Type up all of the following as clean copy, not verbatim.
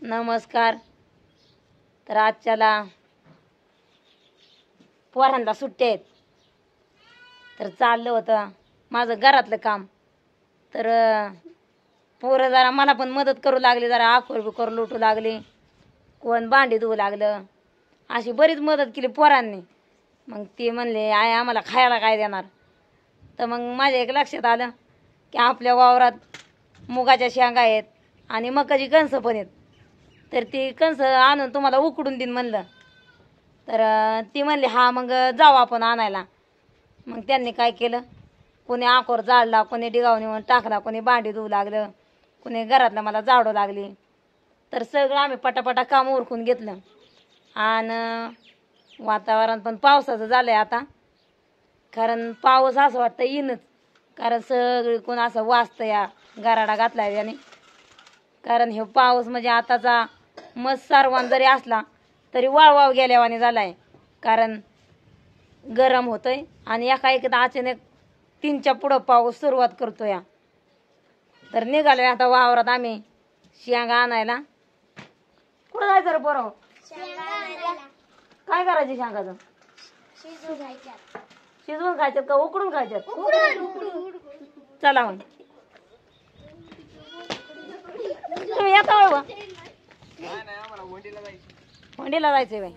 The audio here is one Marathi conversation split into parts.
नमस्कार. तर आजच्याला पोरांना सुट्ट्या आहेत, तर चाललं होतं माझं घरातलं काम. तर पोरं जरा मला पण मदत करू लागली, जरा आखोर बिखोर लुटू लागली, कोण भांडी धुवू लागलं, अशी बरीच मदत केली पोरांनी. मग ते म्हणले आय आम्हाला खायला काय देणार. तर मग माझ्या एक लक्षात आलं की आपल्या वावरात मुगाच्या शेंगा आहेत आणि मकाची कणसं पण आहेत, तर ती कणसं आणून तुम्हाला उकडून देईन म्हणलं. तर ती म्हणली हा मग जाऊ आपण आणायला. मग त्यांनी काय केलं, कोणी आकोर जाळला, कोणी डिगाव नेऊन टाकला, कोणी भांडी धुवू लागलं, कोणी घरातलं मला जाडू लागली. तर सगळं आम्ही पटापटा काम उरकून घेतलं. आणि वातावरण पण पावसाचं झालं आहे आता, कारण पाऊस असं वाटतं येईनच, कारण सगळी कोण असं वाचतं या गराडा घातला आहे त्याने. कारण हे पाऊस म्हणजे आताचा मस्त सारवान जरी असला तरी वाळवाव गेल्यावाने झाला आहे, कारण गरम होतंय आणि एका अचानक 3च्या पुढं पाऊस सुरुवात करतो या. तर निघालोय आता वावरात आम्ही शेंगा आणायला. कुठं जायचं रे पोरं? काय करायचे शेंगाचं? शिजवून खायच्यात का उकडून खायच्यात? चला मग तुम्ही येता बाबा. वंडीला जायचंय बाई.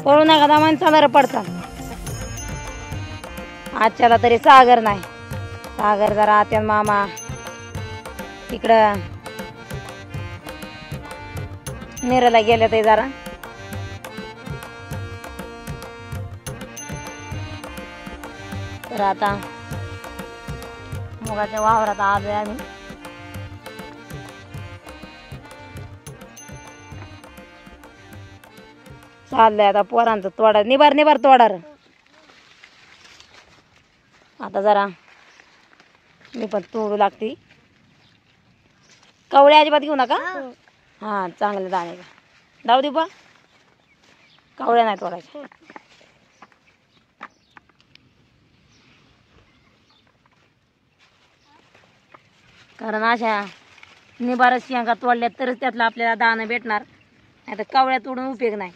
पळू नका दामान चालणार पडता. आजच्याला तरी सागर नाही, सागर जरा आत्या मामा तिकडं नेराला गेल्या ते जरा. तर आता मुगाच्या वावरात आलोय आम्ही. चाललंय आता पोरांचं तोडार, निबार तोडार. आता जरा मी पण तोडू लागते. कवळे अजिबात घेऊ नका. हा चांगले दाणे जाऊ दे बा, कवळ्या नाही तोडायच्या. कारण अशा निबार शेंगा तोडल्या तरच त्यातलं आपल्याला दाणं भेटणार, नाही तर कवळ्या तोडून उपयोग नाही.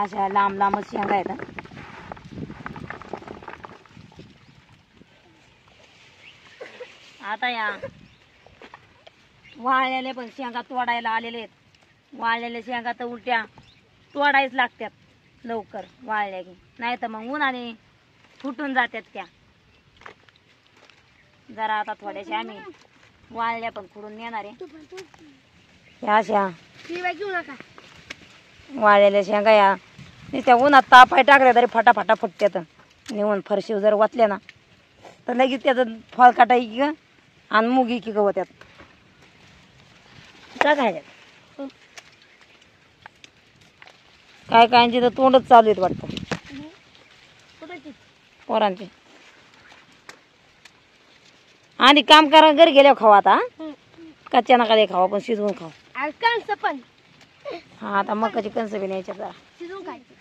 अशा लांब लांबच शेंगा आहेत. आता या वाळलेले पण शेंगा तोडायला आलेले आहेत. वाळलेल्या शेंगा तर उलट्या तोडायच लागतात लवकर वाळल्या की, नाही तर मग उन्हाने फुटून जातात त्या. जरा आता थोड्याशा आम्ही वाळल्या पण खुडून नेणार आहे. अशा वाळलेल्या शेंगा या नुसत्या उन्हात तापाय टाकल्या तरी फटाफटा फुटत्यात. नेऊन फरशी जर वाचल्या ना तर लगेच त्याचं फळ काटाय की आणि मुगी की गवत्यात टाकायच्यात. काय कायांची तर तोंडच चालू आहेत वाटतं पोरांचे. आणि काम करा घरी गेल्यावर खावा. आता कच्च्या नका दे खावा, पण शिजवून खावा. हा आता मकाची कणस बी न्यायच्या जरा शिजवून खायची.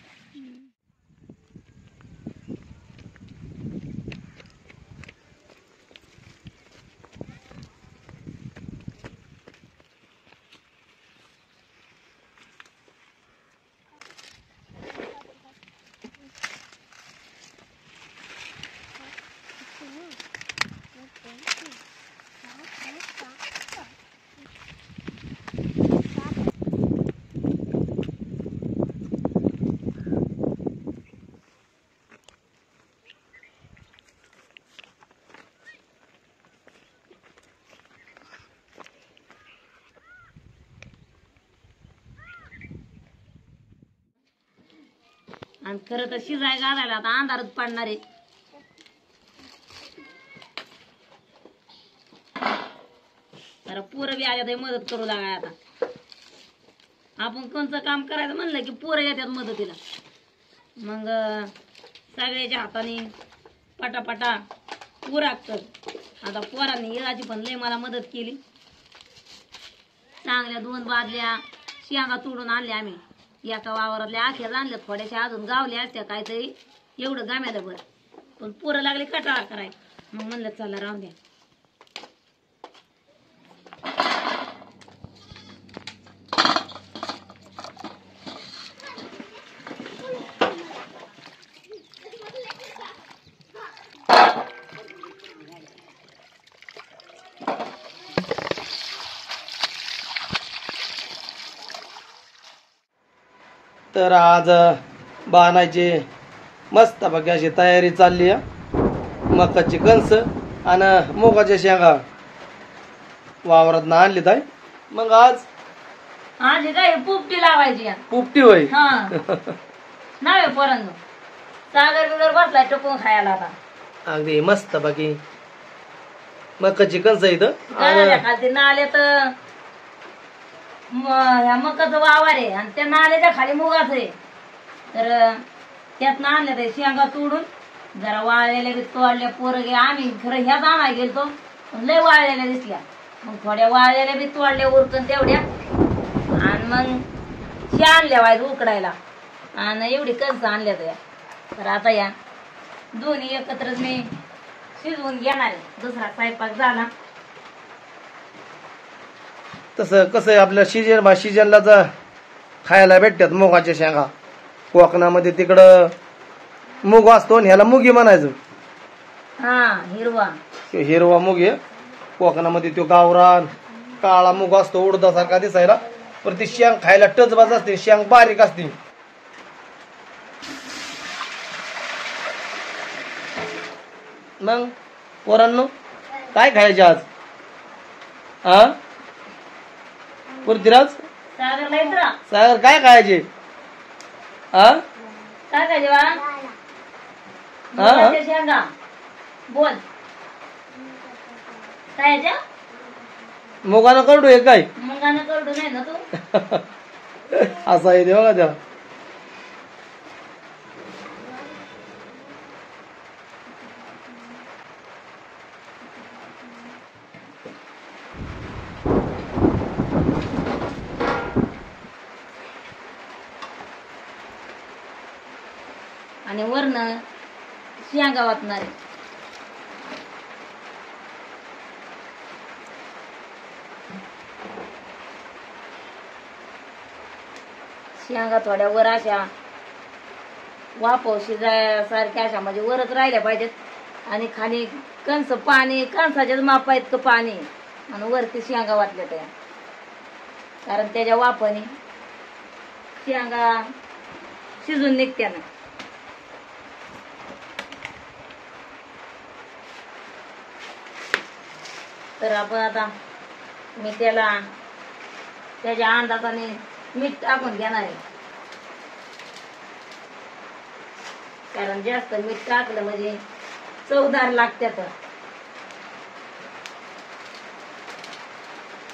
आणि खरं तर शिजाय घालायला आता अंधारच पडणार आहे. तर पोरं बी आल्या मदत करू लागाय. आता आपण कोणतं काम करायचं म्हणलं की पोरं येतात मदतीला. मग सगळ्याच्या हाताने पटापटा उरागतात. आता पोरांनी इळाची पण लय मला मदत केली. चांगल्या 2 बादल्या शेंगा तोडून आणल्या आम्ही एका वावरातल्या आख्याच आणल्या, थोड्याशा अजून गावल्या असत्या काहीतरी एवढं गाम्याला भर, पण पोरं लागले कटाळा कराय, मग म्हणलं चला राहून द्या. तर आज बाणायची मस्त बघ अशी तयारी चालली आहे. मकाची कणस आणि मुगाच्या शेंगा वावरात आणलीत आहे. मग आज आज काय पोपटी लावायची पोपटी होय. हा नाव पोरांनो, सागर बिगर बसलाय टोकून खायला आता. अगदी मस्त बाकी मकाची कणस इथं खालती नाल्यात ह्या मकाचं वावर आहे आणि त्या नाल्याच्या खाली मुगाच आहे. तर त्यातनं आणल्या ते शेंगा तोडून जरा वाळलेल्या बी तोडल्या. पोरं आम्ही खरं ह्याच आणायला गेलतो, पण लय वाळलेल्या दिसल्या. मग थोड्या वाळलेल्या बी तोडल्या उरकून तेवढ्या, आणि मग शे आणल्या वाईज उकडायला, आणि एवढी कणसं आणल्या त्या. तर आता या दोन्ही एकत्रच मी शिजवून घेणार आहे. दुसरा स्वयंपाक झाला. तसं कसं आहे आपल्या सीजनला खायला भेटतात मुगाच्या शेंगा. कोकणामध्ये तिकडं मूग असतो आणि ह्याला मुगी म्हणायचं. हा हिरवा हिरवा मूग आहे. कोकणामध्ये तो गावरान काळा मूग असतो उडदासारखा दिसायला, पण ती शेंग खायला टचबाज असते, शेंग बारीक असते. मग पोरांनो काय खायचे आज? हा पृथ्वीराज सागर काय खायचे? हा काय काय जेव्हा शेंगा बोल काय मुगानं करडू आहे काय? मुगानं करडू नाही ना तू? असा आहे ते बघा त्याला. आणि वरण शेंगा वाटणार आहे. शेंगा थोड्या वर अशा वापव शिजायसारख्या अशा म्हणजे वरच राहिल्या पाहिजेत, आणि खाली कणस पाणी कणसाच्याच मापा इतकं पाणी, आणि वरती शेंगा वाटल्या त्या, कारण त्याच्या वापाने शेंगा शिजून निघत्या ना. तर आपण आता मी त्याच्या अंदाजाने मीठ टाकून घेणार आहे, कारण जास्त मीठ टाकलं म्हणजे चवदार लागत्यात.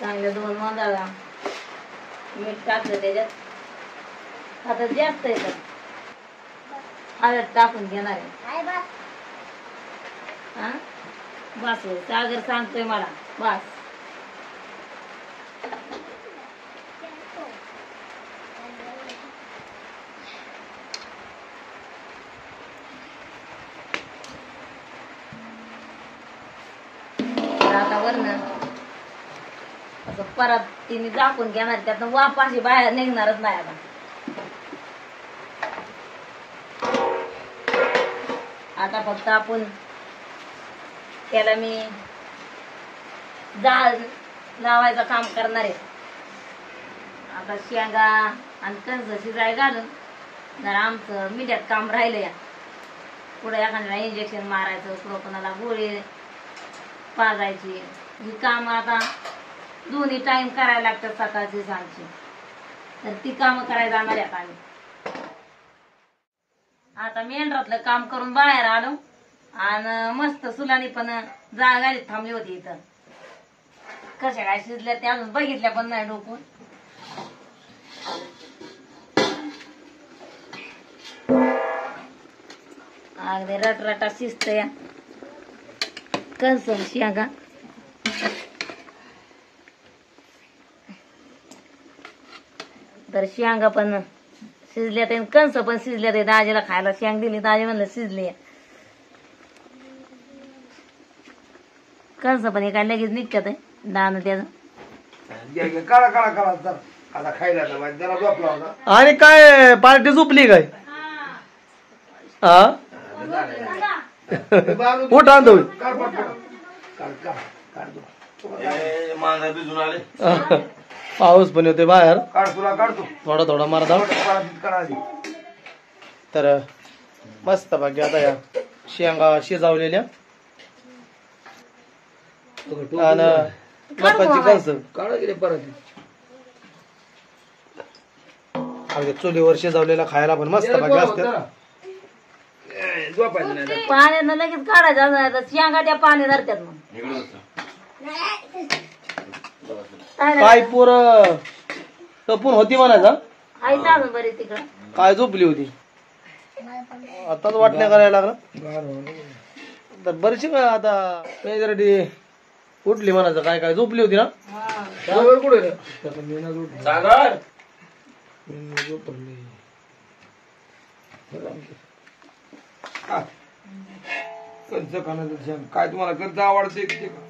चांगल्या 2 मंदाला मीठ टाकलं त्याच्यात, आता जास्त येतात. हळद टाकून घेणार आहे. हा बस सागर सांगतोय मला बस. आता वरण असं परत तिने झाकून घेणार, त्यातनं वाफ अशी बाहेर निघणारच नाही. आता फक्त आपण त्याला मी जाळ लावायचं काम करणार आहे. आता शेंगा आणि कणस शिजाय घालून जरा आमचं मिड्यात काम राहिलं. या पुढे एखाद्याला इंजेक्शन मारायचं, पुढं कोणाला गोळी पाजायची, ही काम आता दोन्ही टाइम करायला लागतात, सकाळची सांगची. तर ती कामं करायला जाणार आहेत आम्ही. आता मेंढरातलं काम करून बाहेर आलो, आणि मस्त सुलानी पण जागायला थांबली होती इथं. कशा काय शिजल्या त्या अजून बघितल्या पण नाही डोकून. अगदी रटरटा शिजत या कणसन शेंगा. तर शेंगा पण शिजल्यात आणि कणस पण शिजल्यात आहे. दाजीला खायला शेंग दिली, दाजी म्हणलं शिजली. कणस पण हे काय लगेच निघतात आहे दाणं त्याचं. काळा काळा काळा तर आता खायला ना माहिती जरा झोपला होता. आणि काय पार्टी झोपली काय? हा उठ आणतो. काढ पटकन. काढ काढ काढ तू. मांजर भिजून आले. पाऊस पण येतोय बाहेर, काढ तुला काढतो. थोडा थोडा मारदा. काढ आधी. तर मस्त बाकी आता या शेंगा शिजावलेल्या आणि मकाची कणस काढा गेले परत. अगदी चुलीवर शिजवलेला खायला पण मस्त बाकी असतात. झोपायचं नाही. पाण्यानं लगेच काढायचं नाही तर शेंगा त्या पाणी धरतात मग. इकडे बस. काय पोर तपून होती म्हणायचा, आई चालून बरी तिकडं. काय झोपली होती आताच वाटण्या करायला लागला. तर बरीचशी काय आता मेजॉरिटी उठली म्हणायचं. काय काय झोपली होती ना. जवळ कुठे रे? सागर कंच खाण्याचं शेंग काय तुम्हाला करता आवडते ते का?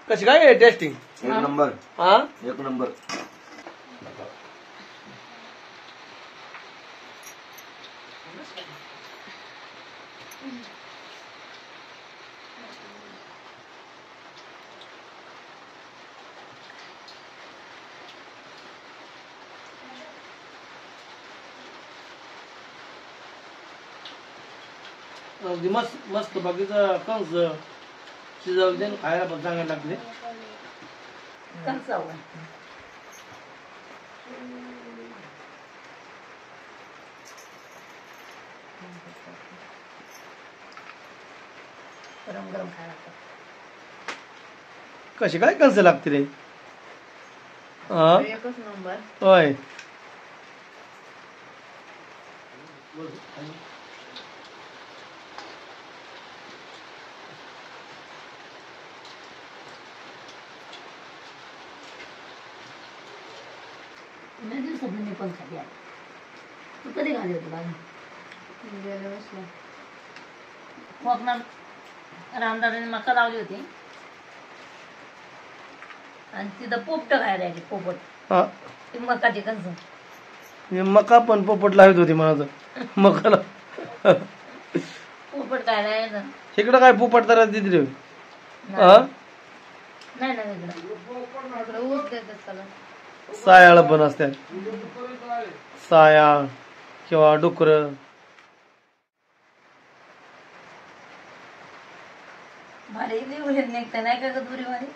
कशी काय टेस्टिंग? एक नंबर, हा एक नंबर. अगदी मस्त मस्त बाकीचं कंस शिजवले खायला पण चांगले लागले. कणसावर गरम गरम खायला. कशी काय कंस लागते रे. हा एकच नंबर. होय. लय दिवसात मी पण खाली आहे. तू कधी खाली होती बाजू? कोकणात रामदादाने मका लावली होती आणि तिथं पोपट खायला यायची. पोपट हा ती मकाची कणस. मका पण पोपट लावत होती म्हणायचं. मकाला पोपट खायला यायचं. इकडं काय पोपट तर दिली रे. नाही हा नाही ना इकडं ऊस देतात त्याला. सायाळ पण असतात. सायाळ किंवा डुकर. भारी निघते नाही का ग दुरी मध्ये.